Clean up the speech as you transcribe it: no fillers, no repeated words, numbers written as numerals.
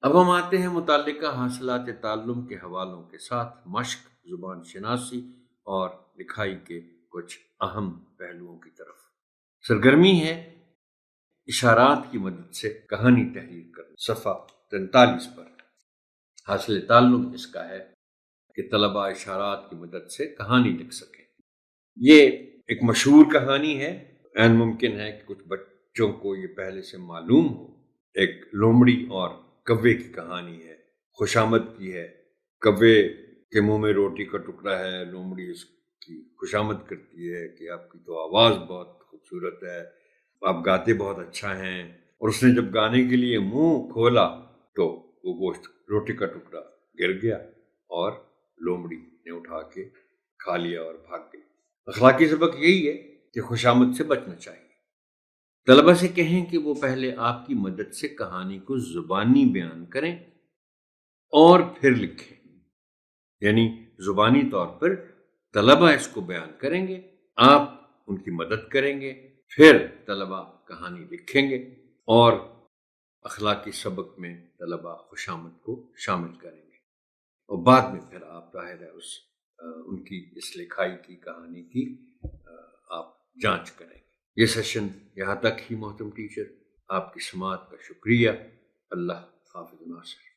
اب ہم آتے ہیں متعلقہ حاصلات تعلم کے حوالوں کے ساتھ مشق، زبان شناسی اور لکھائی کے کچھ اہم پہلوؤں کی طرف۔ سرگرمی ہے اشارات کی مدد سے کہانی تحریر کرنا۔ صفحہ 43 پر حاصل تعلم اس کا ہے کہ طلبہ اشارات کی مدد سے کہانی لکھ سکیں۔ یہ ایک مشہور کہانی ہے، عین ممکن ہے کہ کچھ بچوں کو یہ پہلے سے معلوم ہو۔ ایک لومڑی اور کوے کی کہانی ہے، خوشامد کی ہے۔ کوے کے منہ میں روٹی کا ٹکڑا ہے، لومڑی اس کی خوشامد کرتی ہے کہ آپ کی تو آواز بہت خوبصورت ہے، آپ گاتے بہت اچھا ہیں، اور اس نے جب گانے کے لیے منہ کھولا تو وہ گوشت روٹی کا ٹکڑا گر گیا اور لومڑی نے اٹھا کے کھا لیا اور بھاگ گئی۔ اخلاقی سبق یہی ہے کہ خوشامد سے بچنا چاہیے۔ طلبہ سے کہیں کہ وہ پہلے آپ کی مدد سے کہانی کو زبانی بیان کریں اور پھر لکھیں، یعنی زبانی طور پر طلبہ اس کو بیان کریں گے، آپ ان کی مدد کریں گے، پھر طلبہ کہانی لکھیں گے اور اخلاقی سبق میں طلبہ خوشامد کو شامل کریں گے، اور بعد میں پھر آپ ظاہر ہے ان کی اس لکھائی کی کہانی کی آپ جانچ کریں گے۔ یہ سیشن یہاں تک ہی محترم ٹیچر، آپ کی سماعت کا شکریہ۔ اللہ حافظ ناصر۔